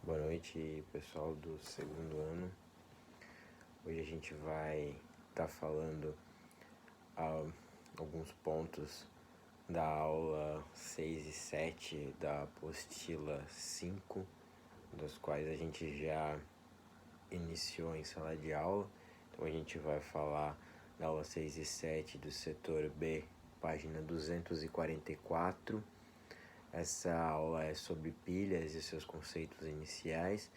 Boa noite, pessoal do segundo ano. Hoje a gente vai estar falando alguns pontos da aula 6 e 7 da apostila 5, dos quais a gente já iniciou em sala de aula. Então a gente vai falar da aula 6 e 7 do setor B, página 244. Essa aula é sobre pilhas e seus conceitos iniciais.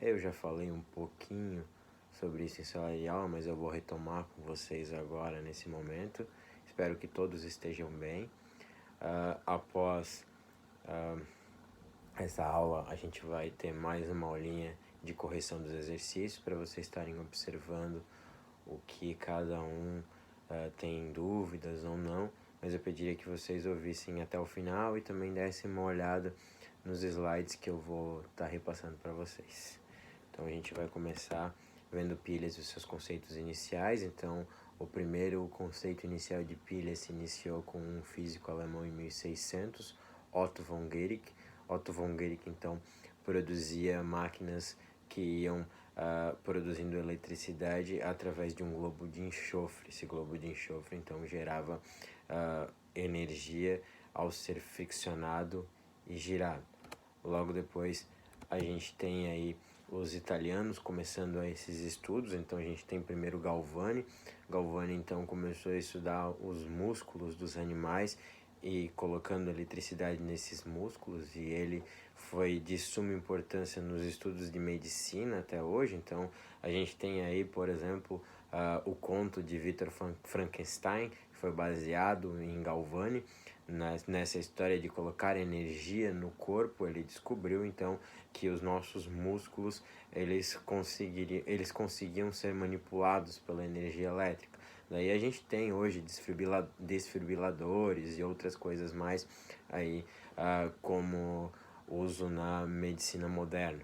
Eu já falei um pouquinho sobre isso em sala de aula, mas eu vou retomar com vocês agora nesse momento. Espero que todos estejam bem. Após essa aula, a gente vai ter mais uma aulinha de correção dos exercícios para vocês estarem observando o que cada um tem dúvidas ou não, mas eu pediria que vocês ouvissem até o final e também dessem uma olhada nos slides que eu vou estar repassando para vocês. Então a gente vai começar vendo pilhas e os seus conceitos iniciais. Então o primeiro conceito inicial de pilha se iniciou com um físico alemão em 1600, Otto von Guericke. Otto von Guericke então produzia máquinas que iam produzindo eletricidade através de um globo de enxofre. Esse globo de enxofre então gerava energia ao ser friccionado e girado. Logo depois a gente tem aí os italianos começando esses estudos. Então a gente tem primeiro Galvani. Galvani então começou a estudar os músculos dos animais e colocando eletricidade nesses músculos, e ele foi de suma importância nos estudos de medicina até hoje. Então a gente tem aí, por exemplo, o conto de Victor Frankenstein, que foi baseado em Galvani. Nessa história de colocar energia no corpo, ele descobriu então que os nossos músculos eles conseguiam ser manipulados pela energia elétrica. Daí a gente tem hoje desfibriladores e outras coisas mais aí como uso na medicina moderna.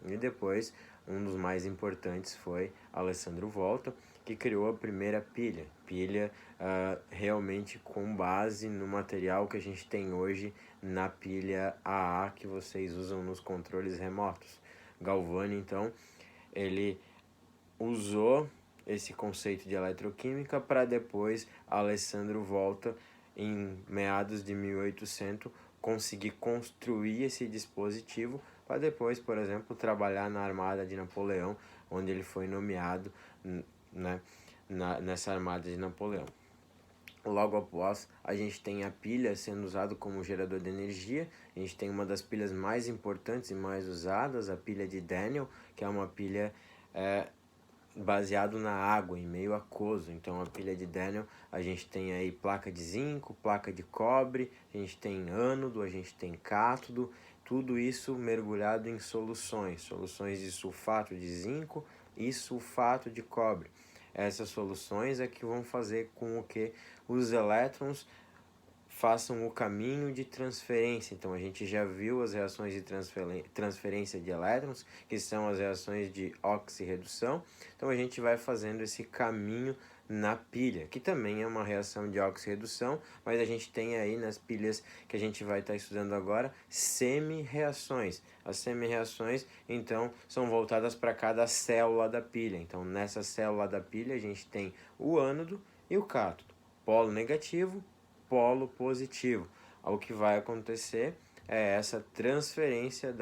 E depois, um dos mais importantes foi Alessandro Volta, que criou a primeira pilha realmente com base no material que a gente tem hoje na pilha AA que vocês usam nos controles remotos. Galvani, então, ele usou esse conceito de eletroquímica para depois Alessandro Volta, em meados de 1800, conseguir construir esse dispositivo para depois, por exemplo, trabalhar na armada de Napoleão, onde ele foi nomeado, né, nessa armada de Napoleão. Logo após, a gente tem a pilha sendo usada como gerador de energia. A gente tem uma das pilhas mais importantes e mais usadas, a pilha de Daniel, que é uma pilha baseado na água, em meio aquoso. Então a pilha de Daniel, a gente tem aí placa de zinco, placa de cobre, a gente tem ânodo, a gente tem cátodo, tudo isso mergulhado em soluções de sulfato de zinco e sulfato de cobre. Essas soluções é que vão fazer com que os elétrons façam o caminho de transferência. Então a gente já viu as reações de transferência de elétrons, que são as reações de oxirredução. Então a gente vai fazendo esse caminho na pilha, que também é uma reação de oxirredução, mas a gente tem aí nas pilhas que a gente vai estar estudando agora semi-reações. As semi-reações, então, são voltadas para cada célula da pilha. Então, nessa célula da pilha, a gente tem o ânodo e o cátodo, polo negativo, polo positivo. O que vai acontecer é essa transferência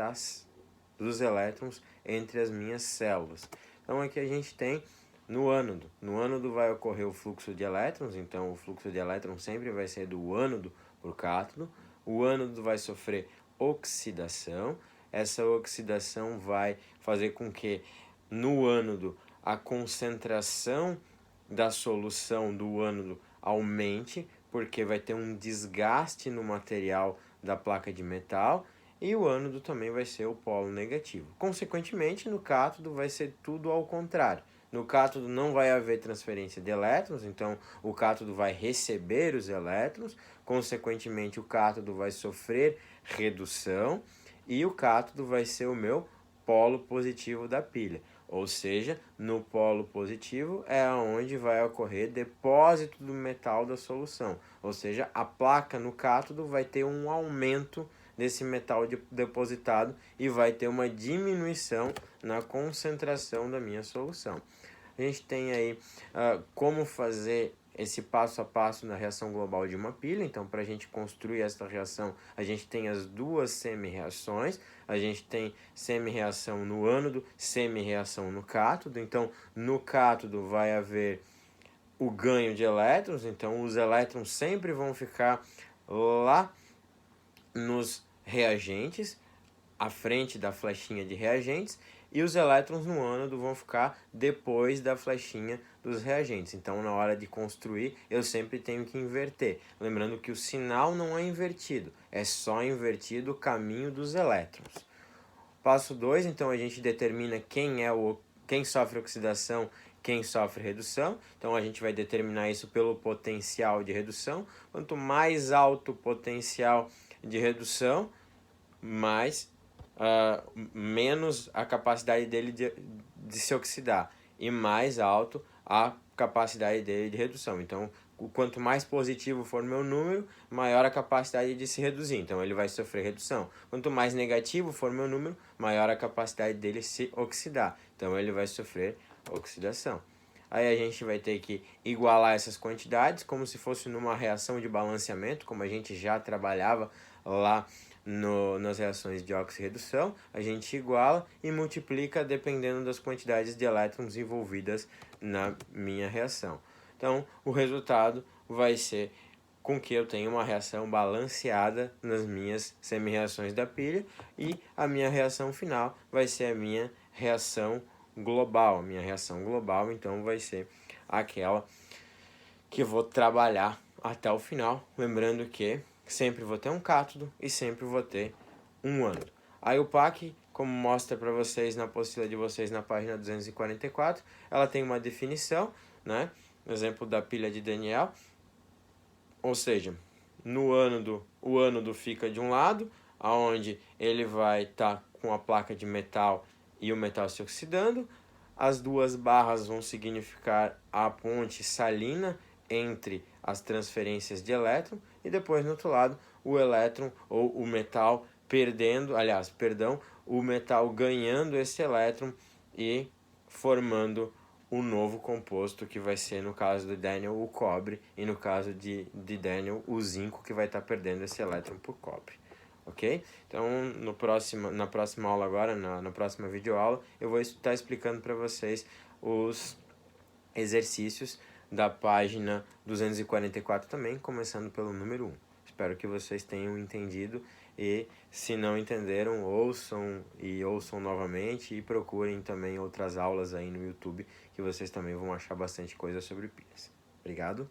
dos elétrons entre as minhas células. Então aqui a gente tem no ânodo. No ânodo vai ocorrer o fluxo de elétrons, então o fluxo de elétrons sempre vai ser do ânodo para o cátodo. O ânodo vai sofrer oxidação. Essa oxidação vai fazer com que no ânodo a concentração da solução do ânodo aumente, porque vai ter um desgaste no material da placa de metal, e o ânodo também vai ser o polo negativo. Consequentemente, no cátodo vai ser tudo ao contrário. No cátodo não vai haver transferência de elétrons, então o cátodo vai receber os elétrons, consequentemente o cátodo vai sofrer redução e o cátodo vai ser o meu polo positivo da pilha. Ou seja, no polo positivo é onde vai ocorrer depósito do metal da solução. Ou seja, a placa no cátodo vai ter um aumento desse metal depositado e vai ter uma diminuição na concentração da minha solução. A gente tem aí como fazer esse passo a passo na reação global de uma pilha. Então, para a gente construir essa reação, a gente tem as duas semi-reações. A gente tem semi-reação no ânodo, semi-reação no cátodo. Então, no cátodo vai haver o ganho de elétrons. Então, os elétrons sempre vão ficar lá nos reagentes, à frente da flechinha de reagentes, e os elétrons no ânodo vão ficar depois da flechinha dos reagentes. Então, na hora de construir, eu sempre tenho que inverter. Lembrando que o sinal não é invertido, é só invertido o caminho dos elétrons. Passo 2, então a gente determina quem sofre oxidação, quem sofre redução. Então, a gente vai determinar isso pelo potencial de redução. Quanto mais alto o potencial de redução, menos a capacidade dele de se oxidar e mais alto a capacidade dele de redução. Então, quanto mais positivo for meu número, maior a capacidade de se reduzir. Então, ele vai sofrer redução. Quanto mais negativo for meu número, maior a capacidade dele se oxidar. Então, ele vai sofrer oxidação. Aí a gente vai ter que igualar essas quantidades como se fosse numa reação de balanceamento, como a gente já trabalhava lá nas reações de oxirredução. A gente iguala e multiplica dependendo das quantidades de elétrons envolvidas na minha reação. Então, o resultado vai ser com que eu tenha uma reação balanceada nas minhas semi-reações da pilha, e a minha reação final vai ser a minha reação global. A minha reação global, então, vai ser aquela que eu vou trabalhar até o final, lembrando que sempre vou ter um cátodo e sempre vou ter um ânodo. Aí o PAC, como mostra para vocês na apostila de vocês na página 244, ela tem uma definição, né? Exemplo da pilha de Daniel, ou seja, no ânodo, o ânodo fica de um lado, aonde ele vai estar com a placa de metal e o metal se oxidando. As duas barras vão significar a ponte salina entre as transferências de elétron, e depois no outro lado o elétron ou o metal o metal ganhando esse elétron e formando o novo composto, que vai ser, no caso do Daniel, o cobre, e no caso de Daniel, o zinco, que vai estar perdendo esse elétron por cobre. Ok? Então, na próxima aula agora, na próxima videoaula, eu vou estar explicando para vocês os exercícios da página 244 também, começando pelo número 1. Espero que vocês tenham entendido, e se não entenderam, ouçam novamente e procurem também outras aulas aí no YouTube, que vocês também vão achar bastante coisa sobre pilhas. Obrigado.